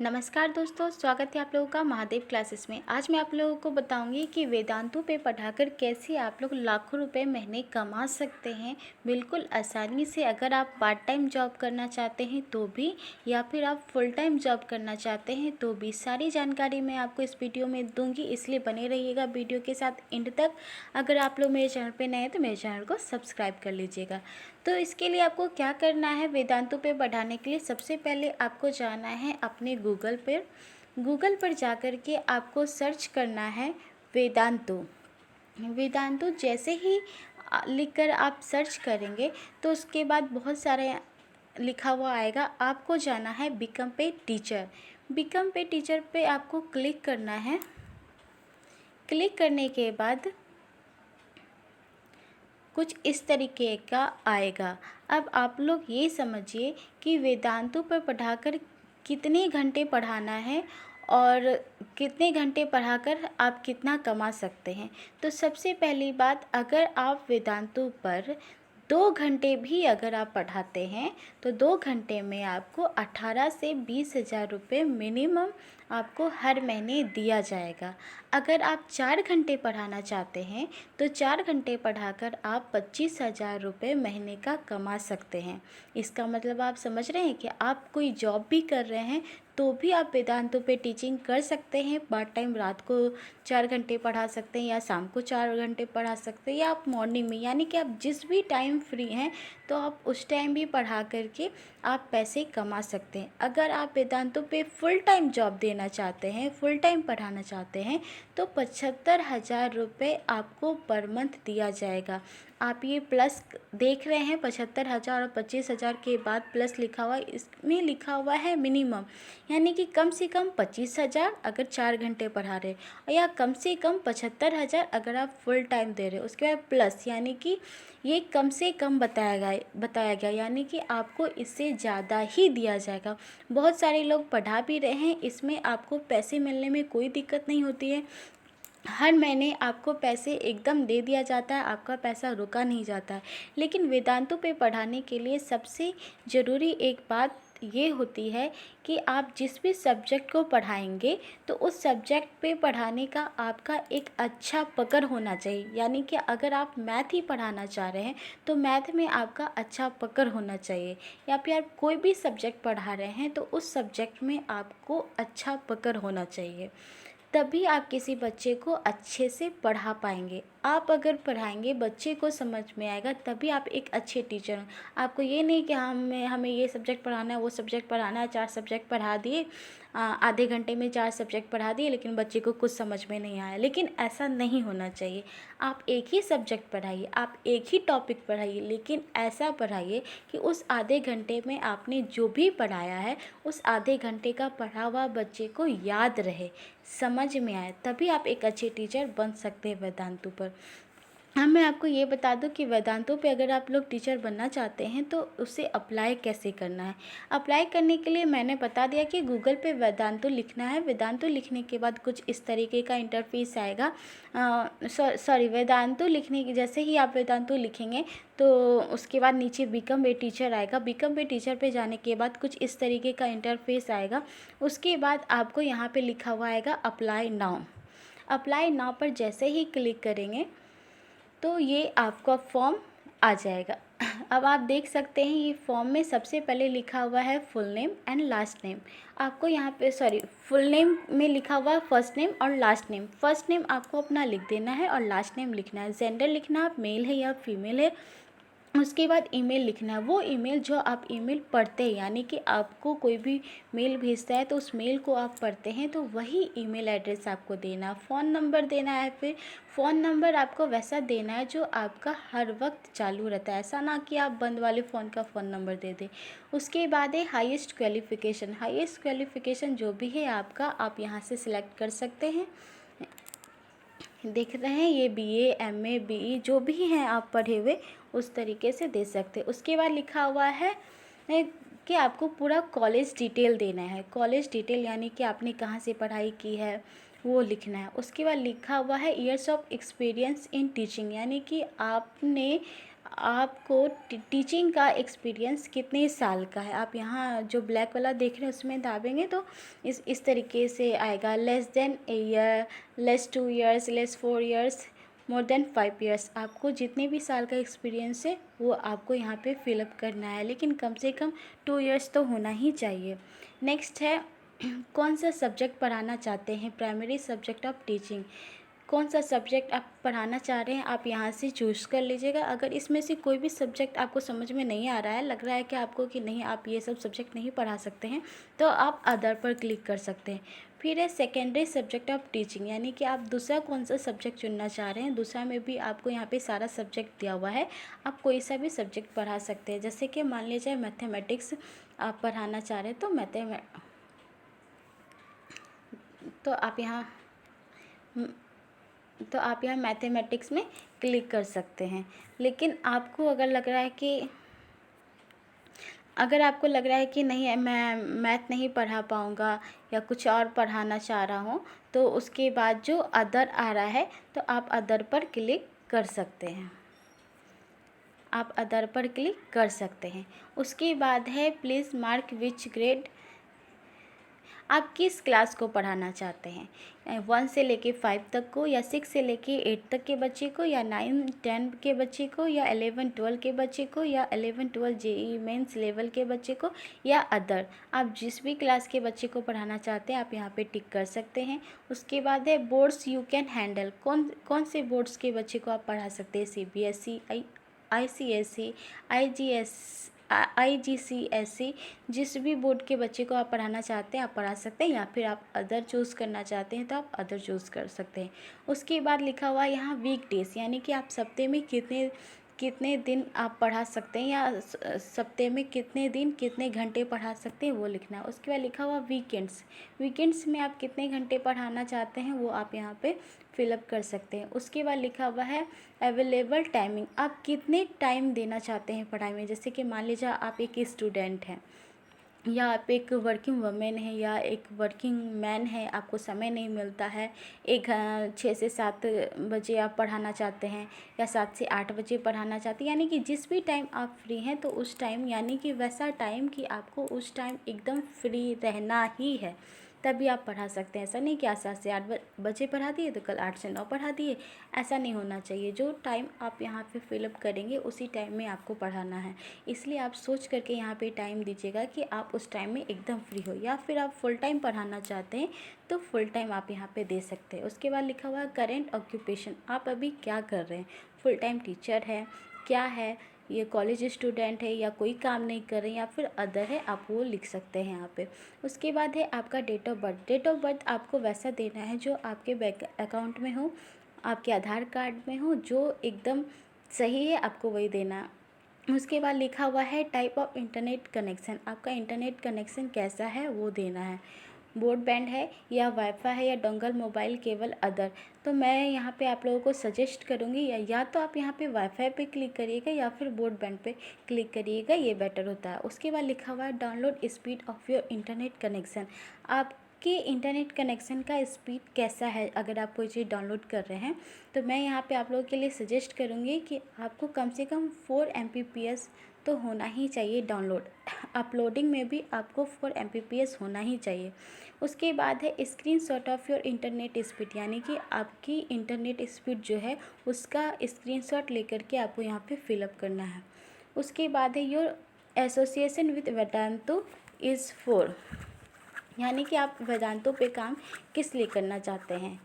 नमस्कार दोस्तों, स्वागत है आप लोगों का महादेव क्लासेस में। आज मैं आप लोगों को बताऊंगी कि वेदांतु पे पढ़ाकर कैसे आप लोग लाखों रुपए महीने कमा सकते हैं बिल्कुल आसानी से। अगर आप पार्ट टाइम जॉब करना चाहते हैं तो भी, या फिर आप फुल टाइम जॉब करना चाहते हैं तो भी, सारी जानकारी मैं आपको इस वीडियो में दूंगी, इसलिए बने रहिएगा वीडियो के साथ एंड तक। अगर आप लोग मेरे चैनल पर नए हैं तो मेरे चैनल को सब्सक्राइब कर लीजिएगा। तो इसके लिए आपको क्या करना है, वेदांतु पे बढ़ाने के लिए सबसे पहले आपको जाना है अपने गूगल पर जाकर के आपको सर्च करना है वेदांतु। वेदांतु जैसे ही लिखकर आप सर्च करेंगे तो उसके बाद बहुत सारे लिखा हुआ आएगा। आपको जाना है बिकम पे टीचर। बिकम पे टीचर पे आपको क्लिक करना है। क्लिक करने के बाद कुछ इस तरीके का आएगा। अब आप लोग ये समझिए कि वेदांतु पर पढ़ाकर कितने घंटे पढ़ाना है और कितने घंटे पढ़ाकर आप कितना कमा सकते हैं। तो सबसे पहली बात, अगर आप वेदांतु पर 2 घंटे भी अगर आप पढ़ाते हैं तो 2 घंटे में आपको 18 से 20 हज़ार रुपये मिनिमम आपको हर महीने दिया जाएगा। अगर आप 4 घंटे पढ़ाना चाहते हैं तो 4 घंटे पढ़ाकर आप 25 हज़ार रुपये महीने का कमा सकते हैं। इसका मतलब आप समझ रहे हैं कि आप कोई जॉब भी कर रहे हैं तो भी आप वेदांतु पे टीचिंग कर सकते हैं। पार्ट टाइम रात को 4 घंटे पढ़ा सकते हैं, या शाम को 4 घंटे पढ़ा सकते हैं, या आप मॉर्निंग में, यानी कि आप जिस भी टाइम फ्री हैं तो आप उस टाइम भी पढ़ा करके आप पैसे कमा सकते हैं। अगर आप वेदांतु पे फुल टाइम जॉब देना चाहते हैं, फुल टाइम पढ़ाना चाहते हैं तो 75 हज़ार रुपये आपको पर मंथ दिया जाएगा। आप ये प्लस देख रहे हैं 75 हज़ार और 25 हज़ार के बाद प्लस लिखा हुआ है, इसमें लिखा हुआ है मिनिमम, यानी कि कम से कम 25 हज़ार अगर 4 घंटे पढ़ा रहे, या कम से कम 75 हज़ार अगर आप फुल टाइम दे रहे हो। उसके बाद प्लस, यानी कि ये कम से कम बताया गया, यानी कि आपको इससे ज़्यादा ही दिया जाएगा। बहुत सारे लोग पढ़ा भी रहे हैं, इसमें आपको पैसे मिलने में कोई दिक्कत नहीं होती है। हर महीने आपको पैसे एकदम दे दिया जाता है, आपका पैसा रुका नहीं जाता है। लेकिन वेदांतु पे पढ़ाने के लिए सबसे ज़रूरी एक बात ये होती है कि आप जिस भी सब्जेक्ट को पढ़ाएंगे तो उस सब्जेक्ट पे पढ़ाने का आपका एक अच्छा पकड़ होना चाहिए। यानी कि अगर आप मैथ ही पढ़ाना चाह रहे हैं तो मैथ में आपका अच्छा पकड़ होना चाहिए, या फिर आप कोई भी सब्जेक्ट पढ़ा रहे हैं तो उस सब्जेक्ट में आपको अच्छा पकड़ होना चाहिए। तभी आप किसी बच्चे को अच्छे से पढ़ा पाएंगे। आप अगर पढ़ाएंगे, बच्चे को समझ में आएगा, तभी आप एक अच्छे टीचर हैं। आपको ये नहीं कि हमें ये सब्जेक्ट पढ़ाना है, वो सब्जेक्ट पढ़ाना है, 4 सब्जेक्ट पढ़ा दिए, आधे घंटे में 4 सब्जेक्ट पढ़ा दिए, लेकिन बच्चे को कुछ समझ में नहीं आया। लेकिन ऐसा नहीं होना चाहिए। आप एक ही सब्जेक्ट पढ़ाइए, आप एक ही टॉपिक पढ़ाइए, लेकिन ऐसा पढ़ाइए कि उस आधे घंटे में आपने जो भी पढ़ाया है उस आधे घंटे का पढ़ा हुआ बच्चे को याद रहे, समझ में आए। तभी आप एक अच्छे टीचर बन सकते हैं वेदांतु पर। हाँ, मैं आपको ये बता दूं कि वेदांतु पे अगर आप लोग टीचर बनना चाहते हैं तो उसे अप्लाई कैसे करना है। अप्लाई करने के लिए मैंने बता दिया कि गूगल पे वेदांतु लिखना है। वेदांतु लिखने के बाद कुछ इस तरीके का इंटरफेस आएगा। सॉरी, वेदांतु लिखने की जैसे ही आप वेदांतु लिखेंगे तो उसके बाद नीचे बिकम ए टीचर आएगा। बिकम ए टीचर पे जाने के बाद कुछ इस तरीके का इंटरफेस आएगा। उसके बाद आपको यहाँ पे लिखा हुआ आएगा अप्लाई नाउ। अप्लाई नाउ पर जैसे ही क्लिक करेंगे तो ये आपका फॉर्म आ जाएगा। अब आप देख सकते हैं ये फॉर्म में सबसे पहले लिखा हुआ है full name and last name. आपको यहाँ पे फुल नेम में लिखा हुआ है फर्स्ट नेम और लास्ट नेम। फर्स्ट नेम आपको अपना लिख देना है और लास्ट नेम लिखना है। जेंडर लिखना आप मेल है या फीमेल है। उसके बाद ईमेल लिखना है, वो ईमेल जो आप ईमेल पढ़ते हैं, यानी कि आपको कोई भी मेल भेजता है तो उस मेल को आप पढ़ते हैं तो वही ईमेल एड्रेस आपको देना। फ़ोन नंबर देना है, फिर फ़ोन नंबर आपको वैसा देना है जो आपका हर वक्त चालू रहता है, ऐसा ना कि आप बंद वाले फ़ोन का फ़ोन नंबर दे दें। उसके बाद है हाईएस्ट क्वालिफ़िकेशन। हाईएस्ट क्वालिफ़िकेशन जो भी है आपका, आप यहाँ से सिलेक्ट कर सकते हैं। देख रहे हैं ये बीए, एमए, बीई जो भी हैं आप पढ़े हुए उस तरीके से दे सकते हैं। उसके बाद लिखा हुआ है कि आपको पूरा कॉलेज डिटेल देना है। कॉलेज डिटेल यानी कि आपने कहाँ से पढ़ाई की है वो लिखना है। उसके बाद लिखा हुआ है years of experience in teaching, यानी कि आपने आपको टीचिंग का एक्सपीरियंस कितने साल का है। आप यहाँ जो ब्लैक वाला देख रहे हैं उसमें दाबेंगे तो इस तरीके से आएगा, less than a year, less 2 years, less 4 years, more than 5 years. आपको जितने भी साल का एक्सपीरियंस है वो आपको यहाँ पे फिलअप करना है, लेकिन कम से कम 2 ईयर्स तो होना ही चाहिए। नेक्स्ट है कौन सा सब्जेक्ट पढ़ाना चाहते हैं, प्राइमरी सब्जेक्ट ऑफ टीचिंग। कौन सा सब्जेक्ट आप पढ़ाना चाह रहे हैं आप यहाँ से चूज़ कर लीजिएगा। अगर इसमें से कोई भी सब्जेक्ट आपको समझ में नहीं आ रहा है, लग रहा है कि आपको कि नहीं आप ये सब सब्जेक्ट नहीं पढ़ा सकते हैं, तो आप अदर पर क्लिक कर सकते हैं। फिर है सेकेंडरी सब्जेक्ट ऑफ टीचिंग, यानी कि आप दूसरा कौन सा सब्जेक्ट चुनना चाह रहे हैं। दूसरा में भी आपको यहाँ पे सारा सब्जेक्ट दिया हुआ है, आप कोई सा भी सब्जेक्ट पढ़ा सकते हैं। जैसे कि मान लीजिए मैथमेटिक्स आप पढ़ाना चाह रहे हैं, तो आप यहाँ मैथमेटिक्स में क्लिक कर सकते हैं। लेकिन आपको अगर आपको लग रहा है कि नहीं मैं मैथ नहीं पढ़ा पाऊँगा या कुछ और पढ़ाना चाह रहा हूँ, तो उसके बाद जो अदर आ रहा है तो आप अदर पर क्लिक कर सकते हैं। उसके बाद है प्लीज़ मार्क विच ग्रेड, आप किस क्लास को पढ़ाना चाहते हैं, 1 से लेके 5 तक को, या 6 से लेके 8 तक के बच्चे को, या 9 10 के बच्चे को, या 11 12 के बच्चे को, या 11 12 जेई मेंस लेवल के बच्चे को, या अदर। आप जिस भी क्लास के बच्चे को पढ़ाना चाहते हैं आप यहाँ पे टिक कर सकते हैं। उसके बाद है बोर्ड्स यू कैन हैंडल, कौन से बोर्ड्स के बच्चे को आप पढ़ा सकते हैं, CBSE, ICSE, IGCSE, जिस भी बोर्ड के बच्चे को आप पढ़ाना चाहते हैं आप पढ़ा सकते हैं, या फिर आप अदर चूज़ करना चाहते हैं तो आप अदर चूज़ कर सकते हैं। उसके बाद लिखा हुआ है यहाँ वीक डेज, यानी कि आप सप्ते में कितने दिन आप पढ़ा सकते हैं, या सप्ते में कितने दिन कितने घंटे पढ़ा सकते हैं वो लिखना है। उसके बाद लिखा हुआ वीकेंड्स में आप कितने घंटे पढ़ाना चाहते हैं वो आप यहाँ पे फिलअप कर सकते हैं। उसके बाद लिखा हुआ है अवेलेबल टाइमिंग, आप कितने टाइम देना चाहते हैं पढ़ाई में। जैसे कि मान लीजिए आप एक स्टूडेंट हैं, या आप एक वर्किंग वुमेन है, या एक वर्किंग मैन है, आपको समय नहीं मिलता है, 6 से 7 बजे आप पढ़ाना चाहते हैं, या 7 से 8 बजे पढ़ाना चाहते हैं, यानी कि जिस भी टाइम आप फ्री हैं तो उस टाइम, यानी कि वैसा टाइम कि आपको उस टाइम एकदम फ्री रहना ही है, तभी आप पढ़ा सकते हैं। ऐसा नहीं कि आज 7 से 8 बजे पढ़ा दिए तो कल 8 से 9 पढ़ा दिए, ऐसा नहीं होना चाहिए। जो टाइम आप यहाँ पे फिलअप करेंगे उसी टाइम में आपको पढ़ाना है, इसलिए आप सोच करके यहाँ पे टाइम दीजिएगा कि आप उस टाइम में एकदम फ्री हो। या फिर आप फुल टाइम पढ़ाना चाहते हैं तो फुल टाइम आप यहाँ पे दे सकते हैं। उसके बाद लिखा हुआ है करेंट ऑक्यूपेशन, आप अभी क्या कर रहे हैं, फुल टाइम टीचर है, क्या है, ये कॉलेज स्टूडेंट है, या कोई काम नहीं कर रहे हैं, या फिर अदर है, आप वो लिख सकते हैं यहाँ पे। उसके बाद है आपका डेट ऑफ बर्थ आपको वैसा देना है जो आपके बैंक अकाउंट में हो, आपके आधार कार्ड में हो, जो एकदम सही है आपको वही देना। उसके बाद लिखा हुआ है टाइप ऑफ इंटरनेट कनेक्शन, आपका इंटरनेट कनेक्शन कैसा है वो देना है, ब्रॉडबैंड है या वाईफाई है या डोंगल मोबाइल केबल अदर। तो मैं यहाँ पे आप लोगों को सजेस्ट करूँगी या तो आप यहाँ पे वाईफाई पे क्लिक करिएगा या फिर ब्रॉडबैंड पे क्लिक करिएगा, ये बेटर होता है। उसके बाद लिखा हुआ है download speed of your internet connection, आपके इंटरनेट कनेक्शन का स्पीड कैसा है अगर आप कोई चीज़ डाउनलोड कर रहे हैं। तो मैं यहाँ पे आप लोगों के लिए सजेस्ट करूँगी कि आपको कम से कम 4 Mbps तो होना ही चाहिए डाउनलोड, अपलोडिंग में भी आपको 4 Mbps होना ही चाहिए। उसके बाद है screenshot of your internet speed, यानी कि आपकी इंटरनेट स्पीड जो है उसका स्क्रीनशॉट लेकर के आपको यहाँ पे फिलअप करना है। उसके बाद है your association with Vedantu is for, यानी कि आप वेदांतों पे काम किस लिए करना चाहते हैं,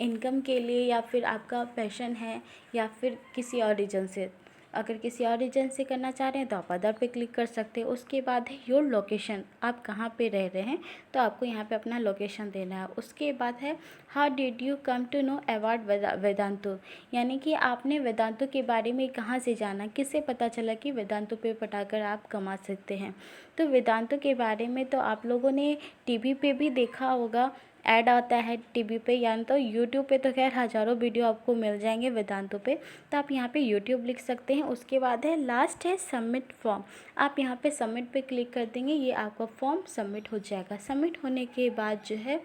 इनकम के लिए या फिर आपका पैशन है या फिर किसी और रीजन से। अगर किसी और रीजन से करना चाह रहे हैं तो आप अदर पे क्लिक कर सकते हैं। उसके बाद है योर लोकेशन, आप कहाँ पे रह रहे हैं तो आपको यहाँ पे अपना लोकेशन देना है। उसके बाद है how did you come to know about Vedantu, यानी कि आपने वेदांतु के बारे में कहाँ से जाना, किससे पता चला कि वेदांतु पे पढ़ाकर आप कमा सकते हैं। तो वेदांतु के बारे में तो आप लोगों ने टीवी पे भी देखा होगा, ऐड आता है टीवी पे, या तो यूट्यूब पे तो खैर हज़ारों वीडियो आपको मिल जाएंगे वेदांतों पे, तो आप यहाँ पे यूट्यूब लिख सकते हैं। उसके बाद है लास्ट है सबमिट फॉर्म, आप यहाँ पे सबमिट पे क्लिक कर देंगे, ये आपका फॉर्म सबमिट हो जाएगा। सबमिट होने के बाद जो है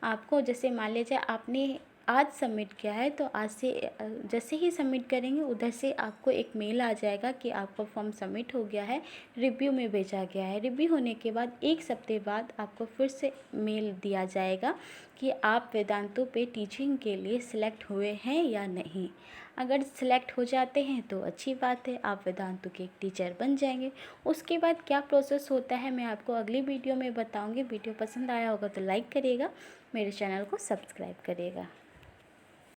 आपको, जैसे मान लीजिए आपने आज सबमिट किया है तो आज से जैसे ही सबमिट करेंगे उधर से आपको एक मेल आ जाएगा कि आपका फॉर्म सबमिट हो गया है, रिव्यू में भेजा गया है। रिव्यू होने के बाद 1 सप्ताह बाद आपको फिर से मेल दिया जाएगा कि आप वेदांतु पे टीचिंग के लिए सिलेक्ट हुए हैं या नहीं। अगर सिलेक्ट हो जाते हैं तो अच्छी बात है, आप वेदांतु के एक टीचर बन जाएंगे। उसके बाद क्या प्रोसेस होता है मैं आपको अगली वीडियो में बताऊंगी। वीडियो पसंद आया होगा तो लाइक करिएगा, मेरे चैनल को सब्सक्राइब करिएगा।